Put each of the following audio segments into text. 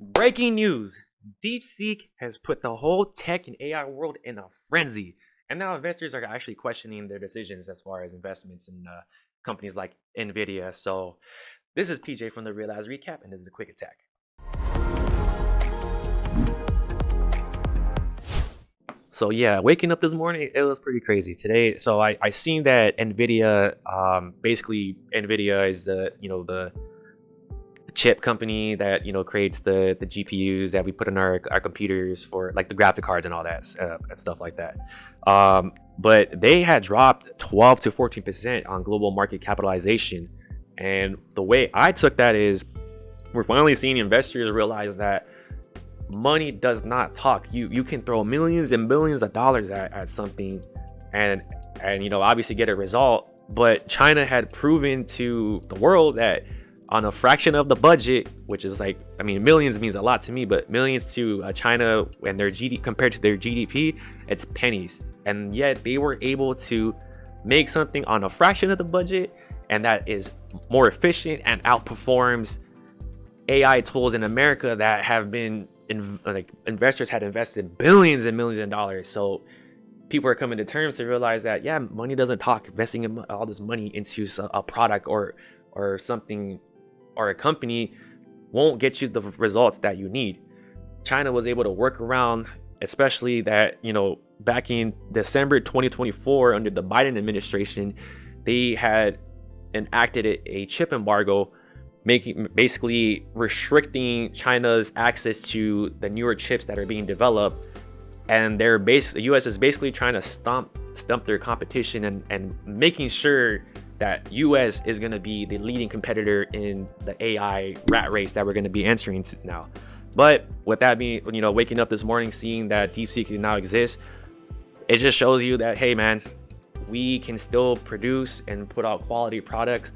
Breaking news. Deepseek has put the whole tech and AI world in a frenzy. And now investors are actually questioning their decisions as far as investments in companies like Nvidia. So this is PJ from the Real As Recap, and this is the quick attack. So yeah, waking up this morning, it was pretty crazy today. So I seen that Nvidia, basically Nvidia is the chip company that creates the GPUs that we put in our computers for like the graphic cards and all that and stuff like that. But they had dropped 12 to 14% on global market capitalization, and the way I took that is we're finally seeing investors realize that money does not talk. You can throw millions and billions of dollars at something and obviously get a result, but China had proven to the world that on a fraction of the budget, which is like, I mean, millions means a lot to me, but millions to China and their GDP compared to their GDP, it's pennies. And yet they were able to make something on a fraction of the budget, and that is more efficient and outperforms AI tools in America that have been investors had invested billions and millions of dollars. So people are coming to terms to realize that money doesn't talk. Investing all this money into a product or something or a company won't get you the results that you need. China was able to work around, especially that, back in December 2024 under the Biden administration, they had enacted a chip embargo, basically restricting China's access to the newer chips that are being developed. And the US is basically trying to stump their competition and making sure that US is going to be the leading competitor in the AI rat race that we're going to be entering now. But with that being, waking up this morning, seeing that Deepseek now exists, it just shows you that, hey man, we can still produce and put out quality products,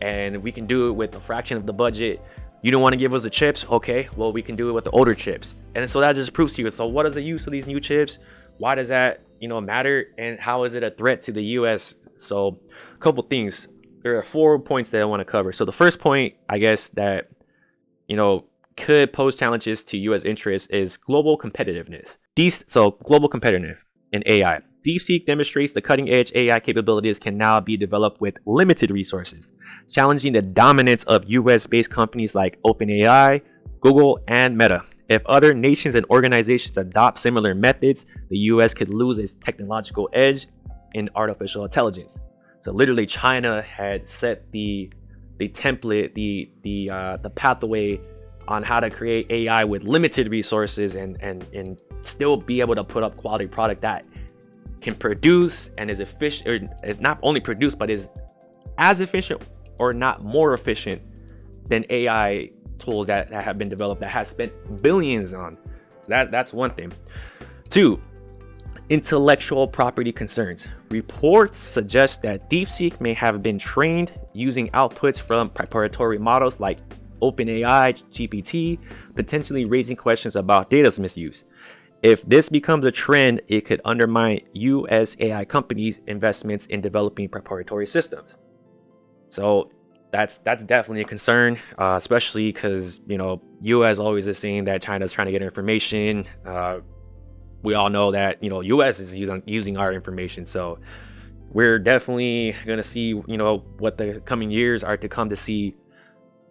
and we can do it with a fraction of the budget. You don't want to give us the chips? Okay, well, we can do it with the older chips. And so that just proves to you. So what is the use of these new chips? Why does that, matter? And how is it a threat to the US? So a couple things. There are 4 points that I want to cover. So the first point, I guess, that, could pose challenges to US interests is global competitiveness. Global competitiveness in AI. Deepseek demonstrates the cutting-edge AI capabilities can now be developed with limited resources, challenging the dominance of US-based companies like OpenAI, Google, and Meta. If other nations and organizations adopt similar methods, the US could lose its technological edge in artificial intelligence. So literally, China had set the template, the pathway on how to create AI with limited resources and still be able to put up quality product that can produce and is efficient, or not only produce, but is as efficient or not more efficient than AI tools that have been developed that has spent billions on. So that's one thing. 2, intellectual property concerns. Reports suggest that Deepseek may have been trained using outputs from proprietary models like OpenAI GPT, potentially raising questions about data's misuse. If this becomes a trend, it could undermine US AI companies' investments in developing proprietary systems. So that's definitely a concern, especially because US always is saying that China's trying to get information. We all know that US is using our information, so we're definitely gonna see what the coming years are to come to see.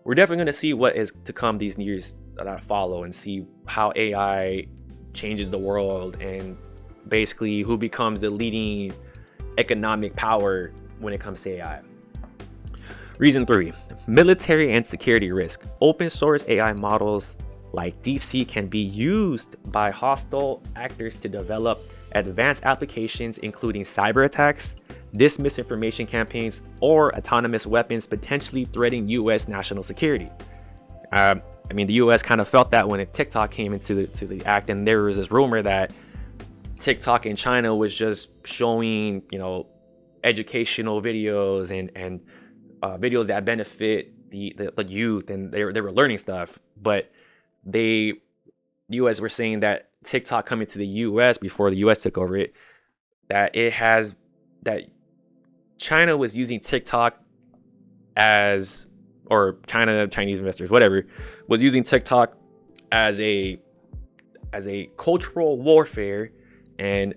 We're definitely gonna see what is to come these years that follow, and see how AI changes the world and basically who becomes the leading economic power when it comes to AI. Reason 3, military and security risk. Open source AI models like Deepseek can be used by hostile actors to develop advanced applications, including cyber attacks, misinformation campaigns, or autonomous weapons, potentially threatening US national security. The US kind of felt that when TikTok came into the act, and there was this rumor that TikTok in China was just showing, educational videos and videos that benefit the youth, and they were learning stuff. But the US were saying that TikTok coming to the US before the US took over it, that China was using TikTok as, or Chinese investors, whatever, was using TikTok as a cultural warfare, and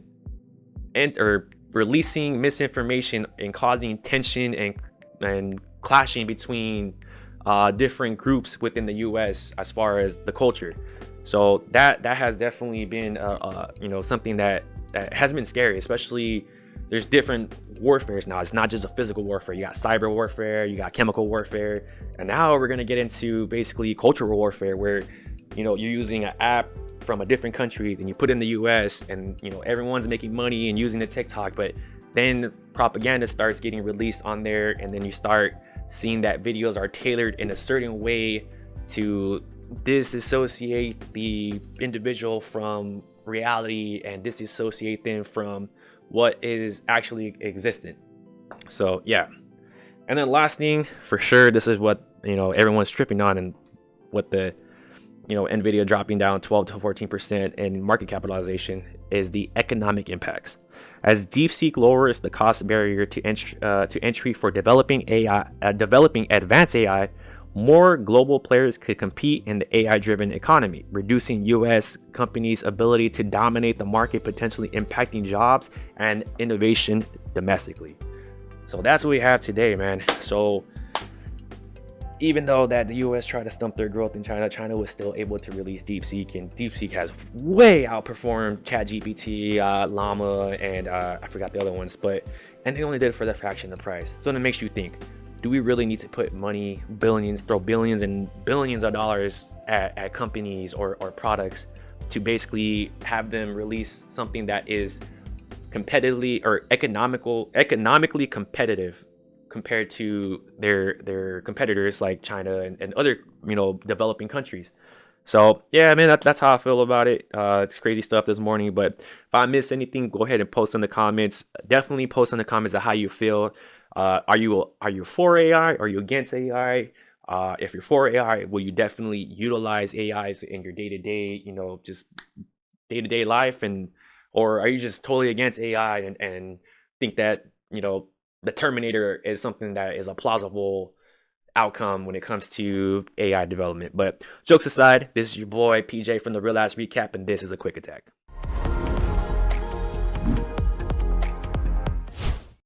or releasing misinformation and causing tension and clashing between different groups within the U.S. as far as the culture. So that has definitely been something that has been scary. Especially, there's different warfares now. It's not just a physical warfare. You got cyber warfare, you got chemical warfare, and now we're gonna get into basically cultural warfare, where you're using an app from a different country, then you put in the US, and everyone's making money and using the TikTok, but then propaganda starts getting released on there, and then you start seeing that videos are tailored in a certain way to disassociate the individual from reality and disassociate them from what is actually existent. So yeah. And then last thing, for sure, this is what everyone's tripping on, and what the Nvidia dropping down 12 to 14% in market capitalization is the economic impacts. As Deepseek lowers the cost barrier to entry for developing advanced AI, more global players could compete in the AI-driven economy, reducing U.S. companies' ability to dominate the market, potentially impacting jobs and innovation domestically. So that's what we have today, man. So even though that the US tried to stump their growth in China was still able to release DeepSeek, and DeepSeek has way outperformed ChatGPT, Llama, and I forgot the other ones, and they only did it for the fraction of the price. So it makes you think, do we really need to put money, throw billions and billions of dollars at companies or products to basically have them release something that is competitively or economically competitive compared to their competitors like China and other developing countries? So yeah, man, that's how I feel about it. It's crazy stuff this morning, but if I miss anything, go ahead and post in the comments. Definitely post in the comments of how you feel. Are you for AI? Are you against AI? If you're for AI, will you definitely utilize AIs in your day-to-day, just day-to-day life, or are you just totally against AI and think that the Terminator is something that is a plausible outcome when it comes to AI development? But jokes aside, this is your boy PJ from the Real Ass Recap, and this is a quick attack.